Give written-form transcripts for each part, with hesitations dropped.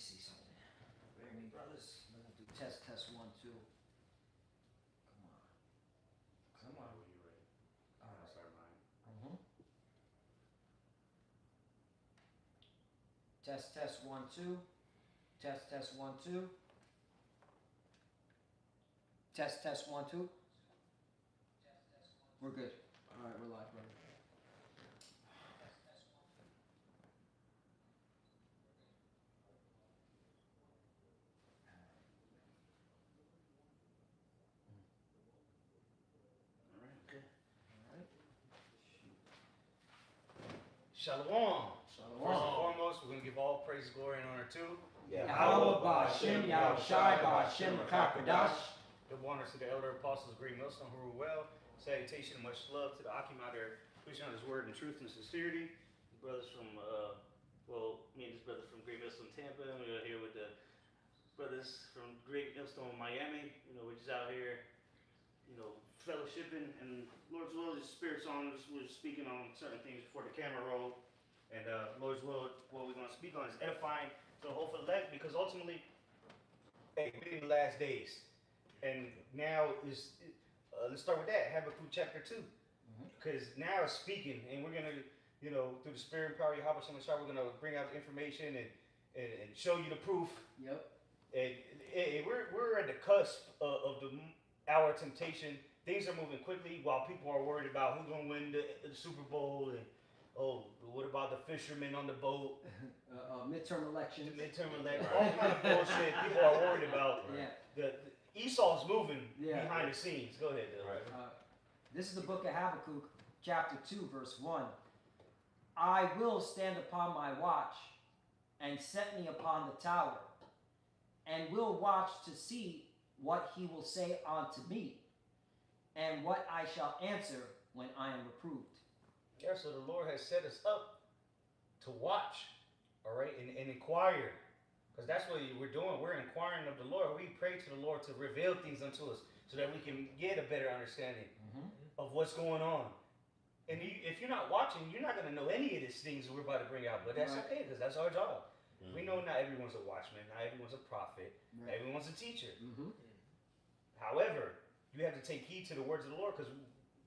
see something. Bear me, brothers. I'm gonna do test 1, 2. Come on. Come on, when you're ready. All I'll right. start mine. Test 1, 2. Test 1, 2. Test 1, 2. We're good. All right, we're live, brother. All right, good. All right. Shalom. Shalom. First and foremost, we're going to give all praise, glory, and honor to Yahweh Ba'Shem, Yahushai Ba'Shem Rakakadash. Double honors to the elder apostles, great millstone who rule well. Salutation and much love to the Akim out there, preaching on his word in truth and sincerity. Brothers from, me and his brother from Great Millstone, Tampa. We're here with the brothers from Great Millstone, Miami. We're just out here, fellowshipping, and Lord's will, His Spirit's on. We're just speaking on certain things before the camera roll. And Lord's will, what we're going to speak on is edifying to the whole elect, because ultimately, we're in the last days. And now let's start with that, Habakkuk chapter 2. Because now it's speaking, and we're going to, through the Spirit and power of Yahweh, we're going to bring out the information and show you the proof. Yep. And we're at the cusp of the hour of temptation. Things are moving quickly while people are worried about who's going to win the Super Bowl, and what about the fishermen on the boat? Midterm elections. Midterm elections, all kind of bullshit people are worried about. Yeah. The Esau's moving behind the scenes. Go ahead, Dylan. Right. This is the book of Habakkuk, chapter 2, verse 1. I will stand upon my watch and set me upon the tower, and will watch to see what he will say unto me, and what I shall answer when I am reproved. Yeah, so the Lord has set us up to watch, all right, and inquire. Because that's what we're doing. We're inquiring of the Lord. We pray to the Lord to reveal things unto us so that we can get a better understanding of what's going on. And if you're not watching, you're not going to know any of these things that we're about to bring out. But that's okay, because that's our job. We know not everyone's a watchman, not everyone's a prophet, not everyone's a teacher. However, you have to take heed to the words of the Lord, because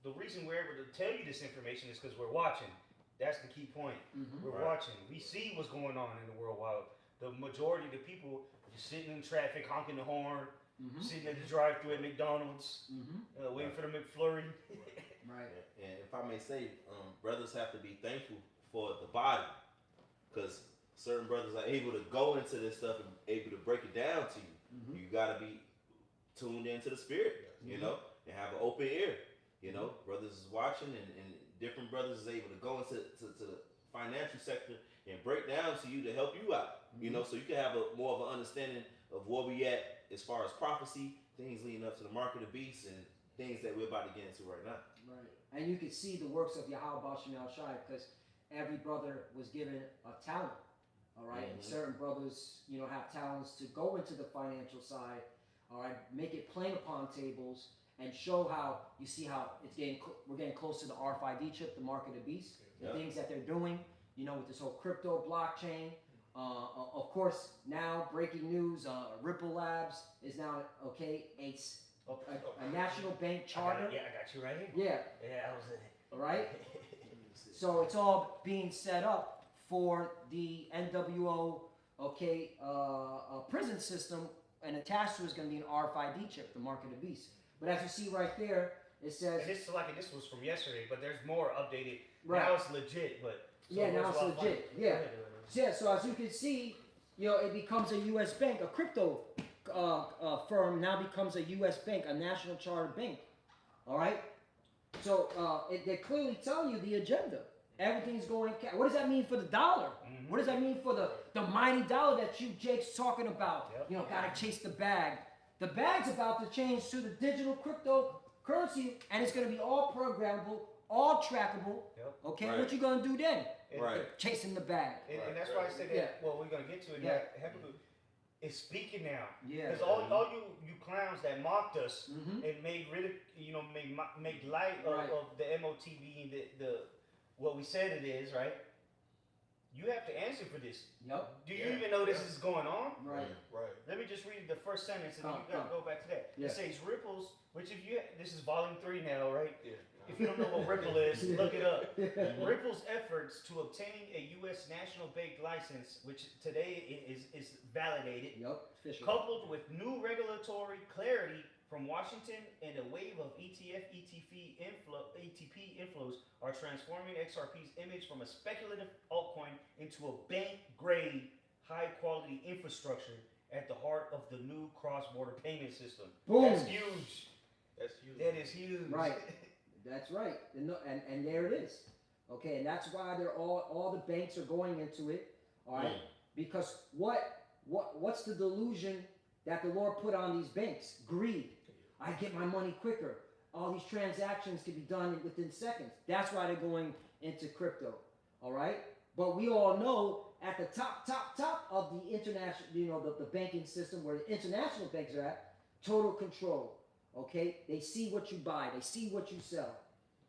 the reason we're able to tell you this information is because we're watching. That's the key point. We're watching. We see what's going on in the world while the majority of the people are just sitting in traffic, honking the horn, sitting at the drive-thru at McDonald's, waiting for the McFlurry. Right. And if I may say, brothers have to be thankful for the body, because certain brothers are able to go into this stuff and able to break it down to you. You got to be tuned into the spirit, and have an open ear. Brothers is watching, and different brothers is able to go into the financial sector and break down to you to help you out. So you can have more of an understanding of where we at as far as prophecy, things leading up to the mark of the beast, and things that we're about to get into right now. Right. And you can see the works of Yahweh Ba'Shem Yahushai, because every brother was given a talent. All right. And certain brothers, have talents to go into the financial side. All right. Make it plain upon tables. And show how, you see how we're getting close to the RFID chip, the mark of the beast, the things that they're doing, with this whole crypto blockchain. Of course, now breaking news, Ripple Labs is now, a national bank charter. I got you right here. Yeah, I was in it. All right. So it's all being set up for the NWO, prison system, and attached to it is going to be an RFID chip, the mark of the beast. But as you see right there, it says... And this was from yesterday, but there's more updated. Right. Now it's legit, but... now it's legit, So as you can see, it becomes a U.S. bank, a crypto firm now becomes a U.S. bank, a national charter bank. All right? So they're clearly telling you the agenda. Everything's going... What does that mean for the dollar? What does that mean for the mighty dollar that Jake's talking about? Got to chase the bag. The bag's about to change to the digital cryptocurrency, and it's going to be all programmable, all trackable. Right. What you going to do then? Chasing the bag. And that's why I said that, we're going to get to it. Habakkuk is speaking now. Because all you clowns that mocked us and made made light of the MOTB, the what we said it is, right? You have to answer for this. Yep. Do you even know this is going on? Right. Right. Let me just read the first sentence, and then you gotta go back to that. Yeah. It says ripples, which this is volume 3 now, right? Yeah. If you don't know what Ripple is, look it up. Ripple's efforts to obtain a U.S. national bank license, which today is validated, Yep. Official. coupled with new regulatory clarity from Washington and a wave of ETP inflows, are transforming XRP's image from a speculative altcoin into a bank-grade, high-quality infrastructure at the heart of the new cross-border payment system. Boom. That's huge. That's huge. That is huge. Right. That's right. And there it is. Okay, and that's why they're all the banks are going into it. All right. Because what's the delusion that the Lord put on these banks? Greed. I get my money quicker. All these transactions can be done within seconds. That's why they're going into crypto. All right. But we all know at the top of the international, the banking system where the international banks are at, total control. Okay, they see what you buy, they see what you sell.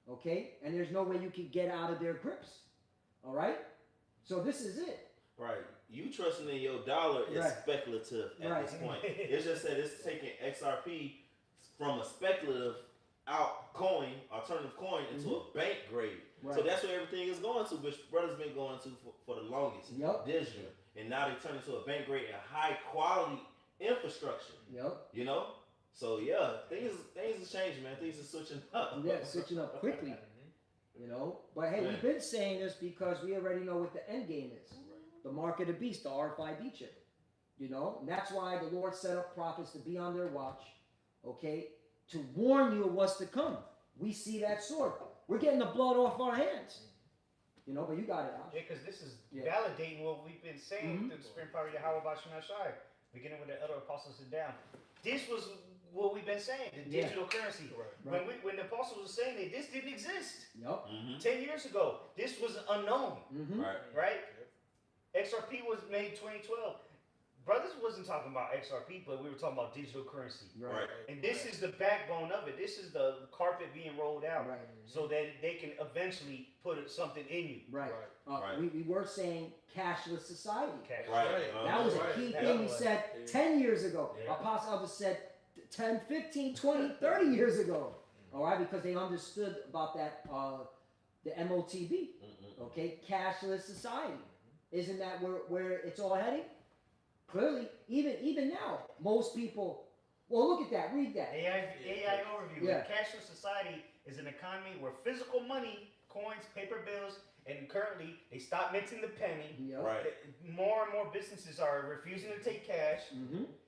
Okay, and there's no way you can get out of their grips. All right, so this is it. Right. You trusting in your dollar is Right. speculative at Right. this point. It's just that it's taking XRP from a speculative alternative coin into a bank grade. Right. So that's where everything is going to, which brothers been going to for the longest. Yep. Digital. And now they turn into a bank grade and high quality infrastructure. Yep. You know? So yeah, things are changing, man. Things are switching up. Yeah, switching up quickly. But hey, we've been saying this because we already know what the end game is. The mark of the beast, the RFID chip. And that's why the Lord set up prophets to be on their watch, okay, to warn you of what's to come. We see that sword. We're getting the blood off our hands. But you got it, Ash. Yeah, because this is validating what we've been saying through the spirit power of Yahweh Bashim Shai, beginning with the other apostles and down. This was what we've been saying, the digital currency. Right. When the apostles were saying that this didn't exist Yep. 10 years ago, this was unknown, right? XRP was made 2012. Brothers wasn't talking about XRP, but we were talking about digital currency. Right. And this is the backbone of it. This is the carpet being rolled out Right. so that they can eventually put something in you. Right. Right. We were saying cashless society. Okay. Right. That was a key thing we said 10 years ago. Yeah. Apostle Elvis said 10, 15, 20, 30 years ago. All right, because they understood about that, the MOTB. Okay, cashless society. Isn't that where it's all heading? Clearly, even now, most people. Well, look at that. Read that. AI overview. Yeah. A cashless society is an economy where physical money, coins, paper bills, and currently they stopped minting the penny. Yep. Right. More and more businesses are refusing to take cash.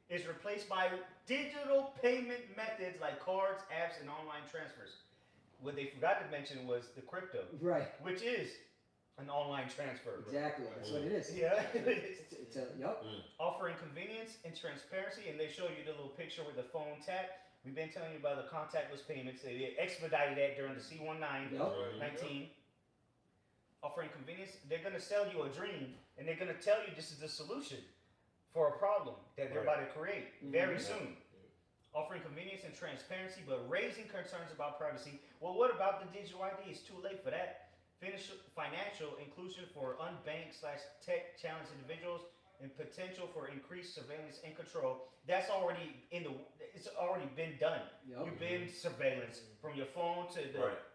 It's replaced by digital payment methods like cards, apps, and online transfers. What they forgot to mention was the crypto, Right. which is an online transfer. Exactly. That's what it is. Yeah. It's a yep. Offering convenience and transparency, and they show you the little picture with the phone tap. We've been telling you about the contactless payments. They expedited that during the C19. Yep. Offering convenience, they're going to sell you a dream, and they're going to tell you this is the solution for a problem that they're about to create very soon. Offering convenience and transparency, but raising concerns about privacy. Well, what about the digital ID? It's too late for that. Financial inclusion for unbanked/tech challenged individuals and potential for increased surveillance and control. That's already it's already been done. Yep. You've been surveillance from your phone to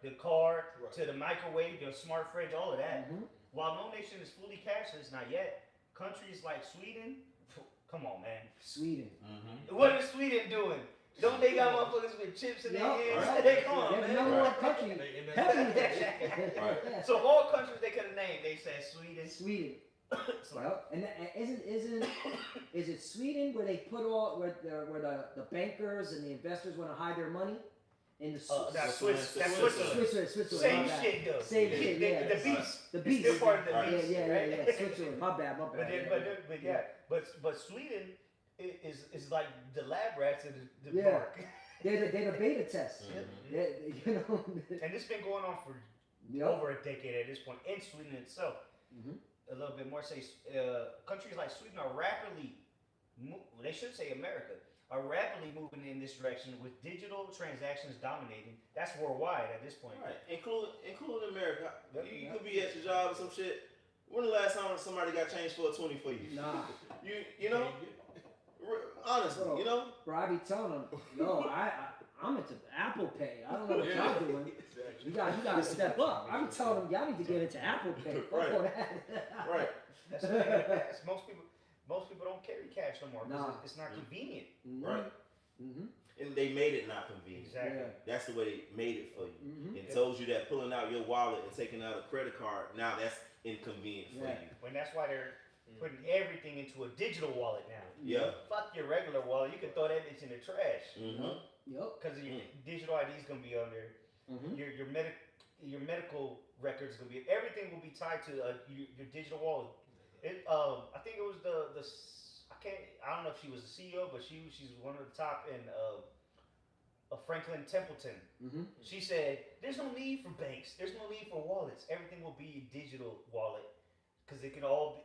the car to the microwave, your smart fridge, all of that. While no nation is fully cashless, not yet, countries like Sweden, come on, man. Sweden. What is Sweden doing? Don't they got motherfuckers with chips in their hands? Right. Come on, They're man. the number one country. Heavy with that shit. So of all countries they could have named, they said Sweden. Sweden. So, Well, and is it Sweden where they put where the bankers and the investors want to hide their money in the that's Switzerland. Switzerland. Same my bad. shit though. Same shit, yeah. The beast. The It's beast. still part of the beast. Yeah. Switzerland. My bad. But Sweden is like the lab rats of the Yeah. mark. they're the beta test. And it's been going on for over a decade at this point in Sweden itself. A little bit more say countries like Sweden are rapidly, they should say America, are rapidly moving in this direction with digital transactions dominating. That's worldwide at this point. Right. Including America. You could be at your job or some shit. When the last time somebody got changed for a 20 for you? Nah. You know, honestly, Bro. you know. Bro, I be telling them, yo, I'm into Apple Pay. I don't know what y'all doing. You gotta step up. I'm telling them y'all need to get into Apple Pay. Fuck all that. Right. That's the thing. Most people don't carry cash no more because Nah. it's not convenient. Mm-hmm. Right. Mm-hmm. And they made it not convenient. Exactly. Yeah. That's the way they made it for you. Mm-hmm. And told you that pulling out your wallet and taking out a credit card, now that's inconvenient for Yeah. you. When that's why they're putting everything into a digital wallet now. Yeah. Fuck your regular wallet. You can throw that bitch in the trash. Mm-hmm. Yep. Because your digital ID is gonna be on there. Mm-hmm. Your medical records gonna be, everything will be tied to your digital wallet. I think it was I don't know if she was the CEO, but she's one of the top in Franklin Templeton. Mm-hmm. She said, "There's no need for banks. There's no need for wallets. Everything will be a digital wallet because it can all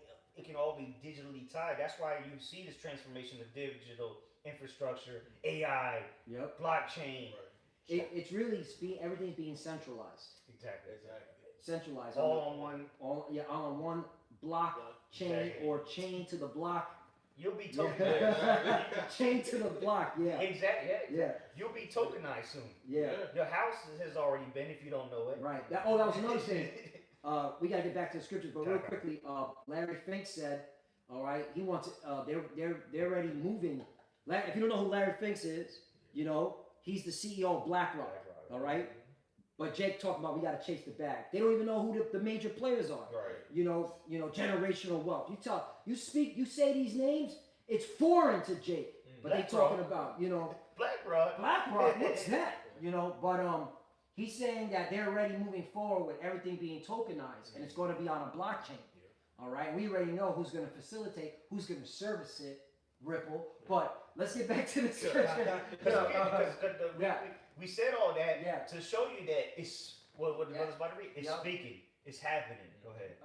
be digitally tied. That's why you see this transformation of digital infrastructure, AI, Yep. blockchain. It's really everything's being centralized. Exactly. Centralized. All on one. All on one block chain Exactly. or chain to the block. You'll be tokenized. Yeah. Chain to the block. Yeah. Exactly. Yeah. Yeah. You'll be tokenized soon. Yeah. Your house has already been, if you don't know it. Right. That was another thing. We gotta get back to the scriptures, but real quickly, Larry Fink said, all right, he wants. They're already moving. If you don't know who Larry Fink is, you know he's the CEO of BlackRock. All right. But Jake talking about we gotta chase the bag. They don't even know who the major players are. Right. You know, generational wealth. You say these names, it's foreign to Jake. But they talking about, BlackRock. what's that? But he's saying that they're already moving forward with everything being tokenized and it's going to be on a blockchain. All right, we already know who's going to facilitate, who's going to service it, Ripple. But let's get back to the scripture. We said all that to show you that it's what the brother's about to read. It's speaking. It's happening. Go ahead.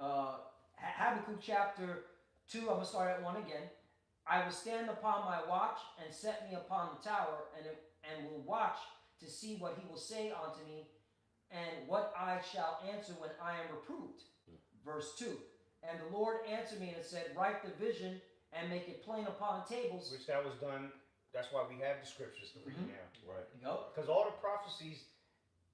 Habakkuk chapter 2, I'm going to start at 1 again. I will stand upon my watch and set me upon the tower and will watch to see what he will say unto me and what I shall answer when I am reproved. Verse 2. And the Lord answered me and said, write the vision and make it plain upon tables. Which that was done. That's why we have the scriptures to read now. Right. Yep. Because all the prophecies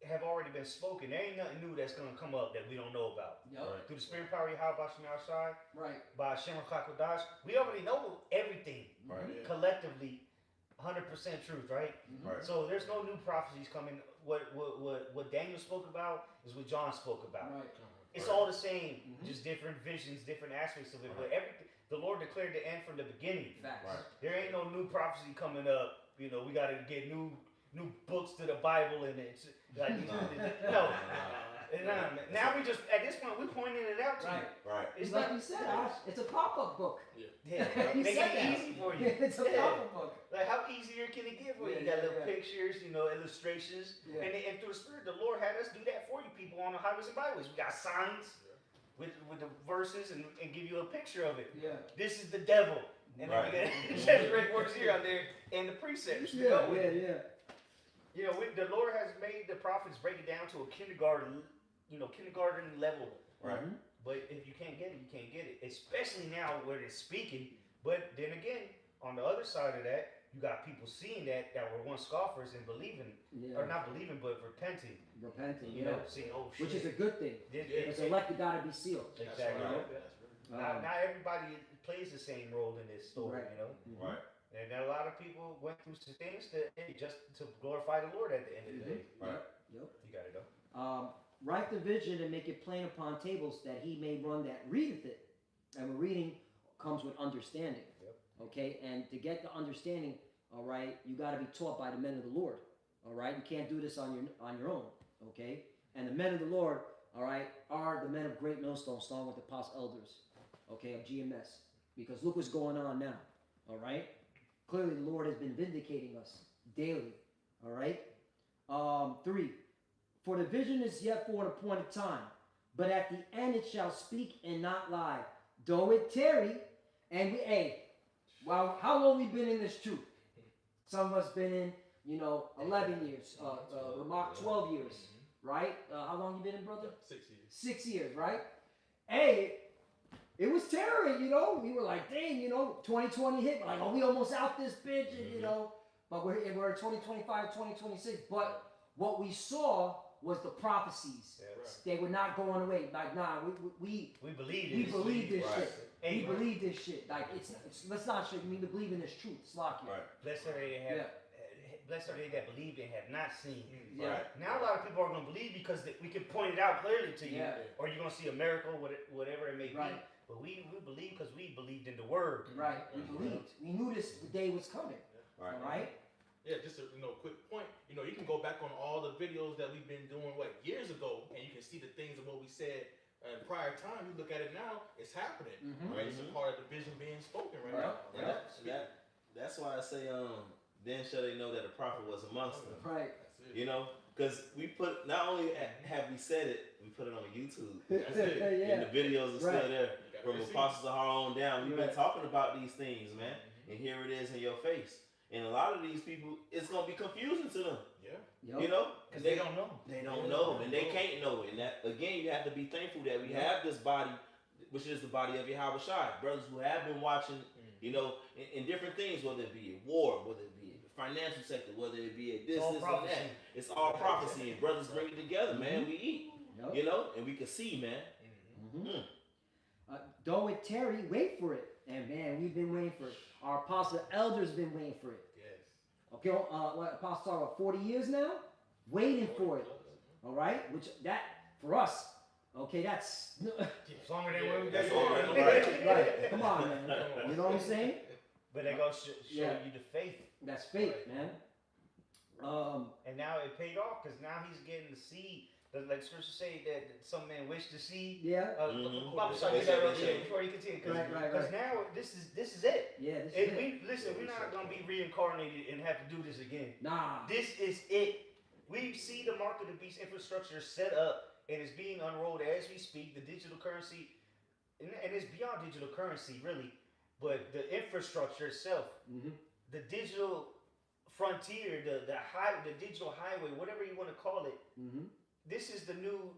have already been spoken. There ain't nothing new that's going to come up that we don't know about. Yep. Right. Through the spirit power of Yahweh Bashem outside, Right. by Shem HaKakodash, we already know everything Right. collectively, 100% truth, right? Right. So there's no new prophecies coming. What Daniel spoke about is what John spoke about. Right. It's Right. all the same, just different visions, different aspects of it. But everything, the Lord declared the end from the beginning. Facts. Right. There ain't no new prophecy coming up. We got to get new books to the Bible and it's like no. Now we just at this point we're pointing it out to Right. you. Right. It's like you said, Ash, it's a pop-up book. Yeah, He make said it that. easy for you. It's a pop-up book. Like how easier can it get for you? You got little pictures, illustrations, Yeah. and through the Spirit, the Lord had us do that for you people on the highways and byways. We got signs with the verses and give you a picture of it. Yeah. This is the devil, and Right. then we got just red words here out there and the precepts. to go with it. Yeah. The Lord has made the prophets break it down to a kindergarten level. Right. Mhm. But if you can't get it, you can't get it. Especially now where they're speaking. But then again, on the other side of that, you got people seeing that were once scoffers and believing, Yeah. or not believing, but repenting. Repenting, You know, saying, "Oh shit," which is a good thing. Because elect got to be sealed. Exactly. Right. Not everybody plays the same role in this story, Right. Right. And a lot of people went through some things just to glorify the Lord at the end of the day. Right. Yep. You got to know. Write the vision and make it plain upon tables that he may run that readeth it. And reading comes with understanding. Yep. Okay, and to get the understanding, all right, you got to be taught by the men of the Lord. All right, you can't do this on your own. Okay, and the men of the Lord, all right, are the men of Great Millstone, along with the past elders, okay, of GMS. Because look what's going on now. All right, clearly the Lord has been vindicating us daily. All right. 3. For the vision is yet for an appointed time, but at the end it shall speak and not lie. Though it tarry, and wow, how long we been in this truth? Some of us been in, 11 years, Mark 12 years, right? How long you been in, brother? 6 years. 6 years, right? it was terror, you know. We were like, dang, you know, 2020 hit, like, oh, we almost out this bitch, and, you know. But we're in 2025, 2026. But what we saw was the prophecies. Yeah, right. They were not going away. Like, nah, we believe we this. believe this Right. shit. We believe this shit. Like, it's let's not shit. We believe in this truth. It's locked. Right. Blessed are they that believed and have not seen. Yeah. Right. Now a lot of people are gonna believe because we can point it out clearly to you, Yeah. or you're gonna see a miracle, whatever it may Right. be. But we believe because we believed in the word. Right. We believed. We knew the day was coming. Right. All right. Yeah, just a quick point. You can go back on all the videos that we've been doing years ago, and you can see the things of what we said in prior time. You look at it now, it's happening. Right, it's a part of the vision being spoken right now. And that's why I say, then shall they know that a prophet was amongst them. Right. That's it. You know, because we put, not only have we said it, we put it on YouTube. That's it. And the videos are Right. still there. You gotta From receive. Apostles of Har on down, we've been Right. talking about these things, man. And here it is in your face. And a lot of these people, it's going to be confusing to them. Yeah. Yep. You know? Because they don't know. They don't know, and they can't know. And that, again, you have to be thankful that we have this body, which is the body of Yahweh Shai. Brothers who have been watching, you know, in different things, whether it be a war, whether it be a financial sector, whether it be a this, all this, and prophecy. that. It's all prophecy, and brothers bring it together, man. We eat, Yep. you know, and we can see, man. Don't with Terry, wait for it. And man, we've been waiting for it. Our apostle elders been waiting for it. Yes. Okay, what apostle talking about 40 years now? Waiting for it. All right? Which that for us, okay, that's As long as they were That's that's all all right. right. Come on, man. You know what I'm saying? But they gonna show Yeah. you the faith. That's faith, man. And now it paid off because now he's getting to see, like scripture say that some men wish to see. Yeah. Bible study that earlier before you continue. Because Right. now this is it. Yeah, this is it. We're not gonna be reincarnated and have to do this again. Nah. This is it. We see the mark of the beast infrastructure set up and it's being unrolled as we speak. The digital currency, and it's beyond digital currency really, but the infrastructure itself, the digital frontier, the digital highway, whatever you want to call it. This is the new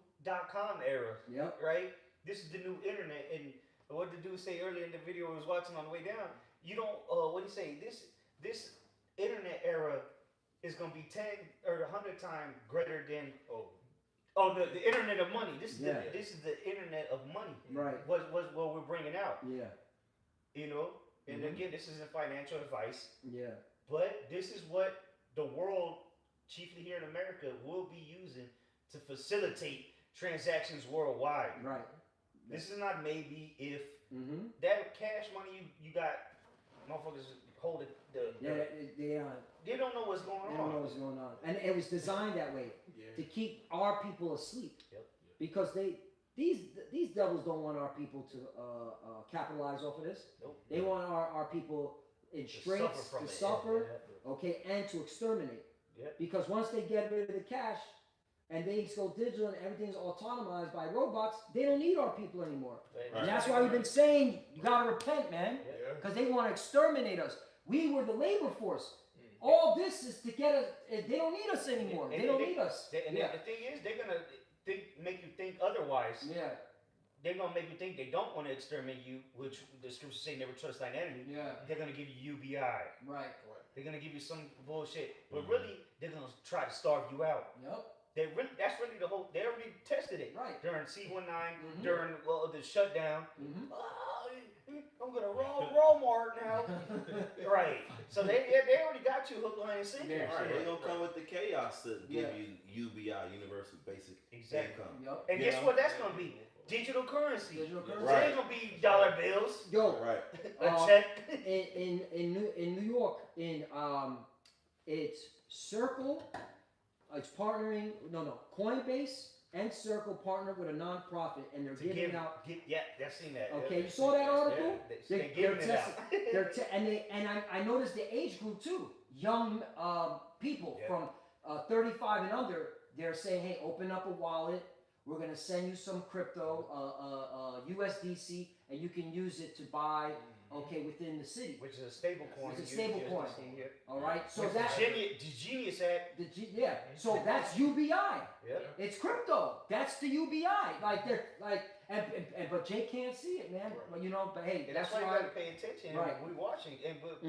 .com era, Yep. right? This is the new internet. And what the dude say earlier in the video I was watching on the way down, you don't, what do you say? This internet era is going to be 10 or 100 times greater than, the internet of money. This is the internet of money. Right. What we're bringing out, Yeah. you know? And again, this isn't financial advice, Yeah. but this is what the world, chiefly here in America, will be using to facilitate transactions worldwide. Right. This is not maybe if that cash money you got, motherfuckers hold it. They don't know what's going They don't know on. what's going on, and it was designed that way to keep our people asleep. Yep. Because these devils don't want our people to capitalize off of this. Nope. They want our people in straits to suffer, okay, and to exterminate. Yep. Because once they get rid of the cash and they go digital and everything's autonomized by robots, they don't need our people anymore. Right. And that's why we've been saying you gotta repent, man, Yeah. because they want to exterminate us. We were the labor force. All this is to get us. They don't need us anymore. They don't need us. And the thing is, they're gonna make you think otherwise. Yeah. They're gonna make you think they don't want to exterminate you, which the scriptures say never trust thine enemy. Yeah. They're gonna give you UBI. Right. They're gonna give you some bullshit, but really they're gonna try to starve you out. Yep. That's really the whole. They already tested it Right. during C19, during the shutdown. I'm gonna roll Walmart now. Right. So they already got you hook, line, and sinker. Yeah. Right, they're gonna come with the chaos to give Yeah. you UBI, universal basic Exactly. income. Yep. And guess what? That's gonna be digital currency. Digital currency. So it ain't gonna be dollar bills, Yo. Right. a check. In New York, it's Circle. It's partnering. No. Coinbase and Circle partnered with a nonprofit, and they're giving out. I've seen that. Okay, you saw that article? They're giving it out. I noticed the age group too. Young people Yeah. from 35 and under. They're saying, hey, open up a wallet. We're gonna send you some crypto, USDC, and you can use it to buy. Okay, within the city. Which is a stable coin. It's a stable coin. All right, so Which that the Genius Act. so that's UBI. Yep. It's crypto. That's the UBI. but Jake can't see it, man. Right. Well, you know, but hey, And that's why you gotta pay attention. Right. We watching, and but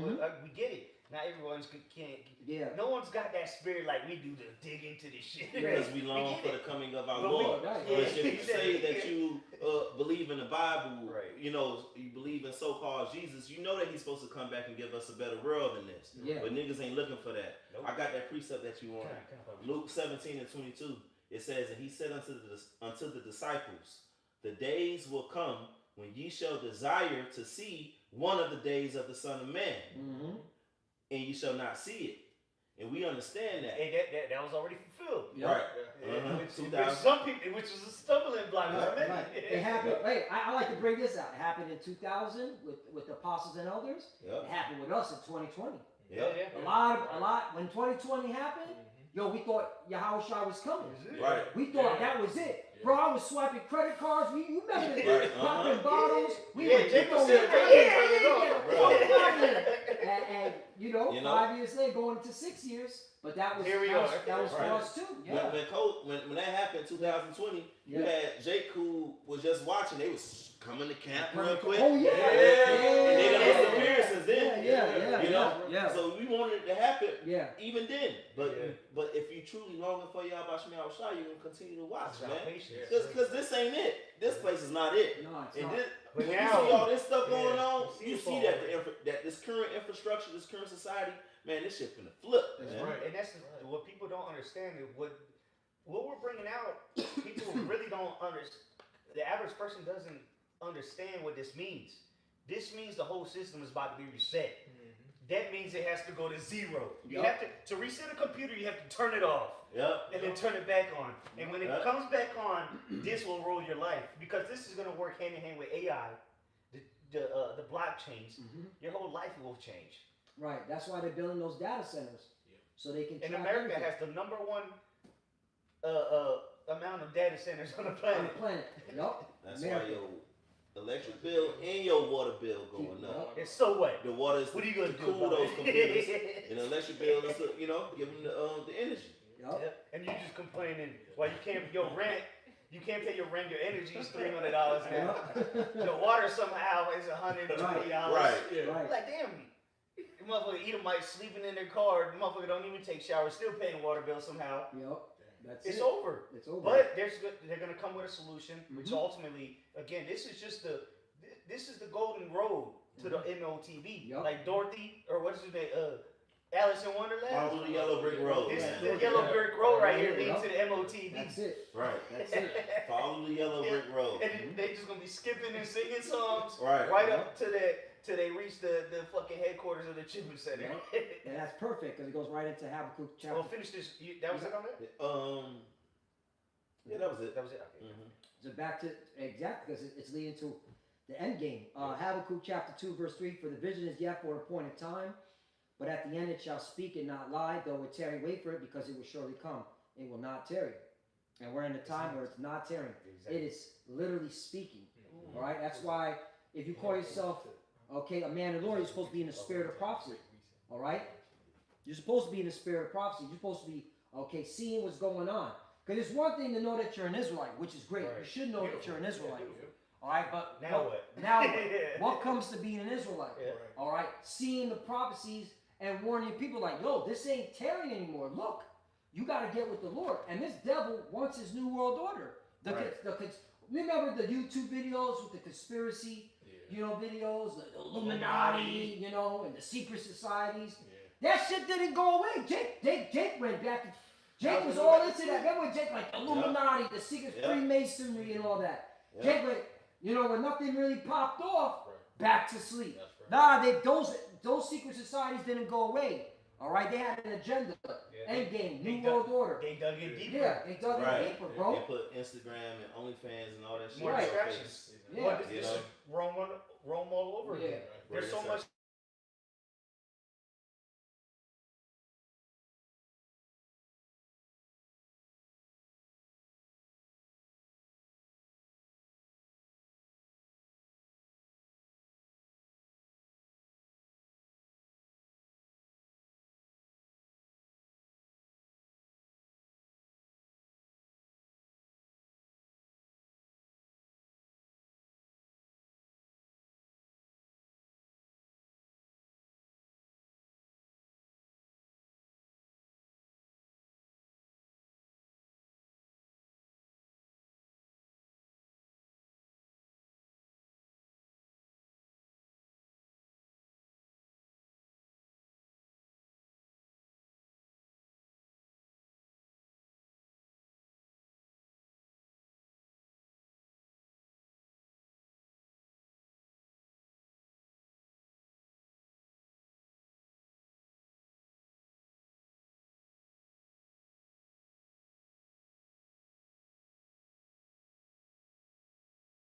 we get it. Not everyone's can't. Yeah. No one's got that spirit like we do to dig into this shit. Because we long get for it. the coming of our But Lord. Right. But if you say that you believe in the Bible, Right. you know, you believe in so-called Jesus, you know that he's supposed to come back and give us a better world than this. Yeah. But niggas ain't looking for that. Nope. I got that precept that you want. Luke 17:22. It says, and he said unto the disciples, the days will come when ye shall desire to see one of the days of the Son of Man, and ye shall not see it. And we understand that. And that was already fulfilled. Yeah. Right. Yeah. Which some people, which was a stumbling block. Right. It happened. Hey, I like to bring this out. It happened in 2000 with the apostles and elders. Yep. It happened with us in 2020. Yep. A lot. When 2020 happened, yo, we thought Yahushua was coming. Right. We thought that was it. Bro, I was swiping credit cards. You remember this? Right. Popping bottles. We Yeah, were Jake was throwing sitting and you know, 5 years later, going into 6 years. But that was Here we that was, are. that was for Right. us too. Yeah. When that happened, 2020, you had Jake who was just watching. They was coming to camp real quick. Oh yeah. And they done disappeared since then. Yeah. You know. Yeah. So we wanted it to happen. Yeah. Even then, but if you truly longing for Yahweh Shema Shai, you're gonna continue to watch, man. Because this ain't it. This place is not it. No, it's And not. this, But when now- you see all this stuff going Yeah. on, You see you it's see all that this current infrastructure, this current society, man, this shit finna flip. That's man. right. And that's what people don't understand. Is what we're bringing out, people really don't understand. The average person doesn't understand what this means. This means the whole system is about to be reset. That means it has to go to zero. You have to reset a computer. You have to turn it off. Yep. And then turn it back on. And when it Yep. comes back on, this will rule your life. Because this is going to work hand in hand with AI, the blockchains. Your whole life will change. Right. That's why they're building those data centers. So they can And track America everything has the number one amount of data centers on the on planet. the planet. Yup. That's America. why your electric bill and your water bill going up. And so what? The water is What are you to going to do cool about those it? computers, and the electric bill is to, give them the energy. Yup. Yep. And you just complaining why you can't your rent. You can't pay your rent. Your energy is $300 now. Your water somehow is $120. Right. Right. Like damn, the motherfucker Edomites sleeping in their car. The motherfucker don't even take showers, still paying water bill somehow. Yup. That's It's it. over. It's over. But they're gonna come with a solution, which ultimately, again, this is the golden road to the MOTB. Yup. Like Dorothy, or what is his name? Alice in Wonderland. Follow the yellow brick road. This man. is the yellow brick road right here leading Yup. to the MOTB. That's it. Right. That's it. Follow the yellow brick road. And they just gonna be skipping and singing songs Right. up to that till they reach the fucking headquarters of the Chipping Center. And that's perfect because it goes right into Habakkuk chapter. Well, finish this. That was it on that. Yeah, that was it. That was it. Okay. So back to exactly because it's leading to the end game. Habakkuk chapter 2 verse 3. For the vision is yet for an appointed time, but at the end it shall speak and not lie. Though it tarry, wait for it, because it will surely come. It will not tarry. And we're in a time where it's not tarrying. It is literally speaking. All right. That's why if you call yourself a man of the Lord, you're supposed to be in the spirit of prophecy. All right. You're supposed to be in the spirit of prophecy. You're supposed to be seeing what's going on. Because it's one thing to know that you're an Israelite, which is great. Right. You should know that you're an Israelite. All right, but Now what? Now what? What comes to being an Israelite? Yeah. All right, seeing the prophecies and warning people like, yo, this ain't tarrying anymore. Look, you got to get with the Lord. And this devil wants his new world order. Remember the YouTube videos with the conspiracy, videos, the Illuminati, and the secret societies. That shit didn't go away. Jake went back. Jake was all into that. Remember when Jake, like the Illuminati, the secret Freemasonry and all that. Jake went, when nothing really popped off, back to sleep. Nah, those secret societies didn't go away. All right, they had an agenda. Endgame, New World Order. They dug in deeper. Yeah, they dug in deeper, bro. They put Instagram and OnlyFans and all that shit. More on their distractions. face. Yeah. Well, this is Rome all over again. There's so much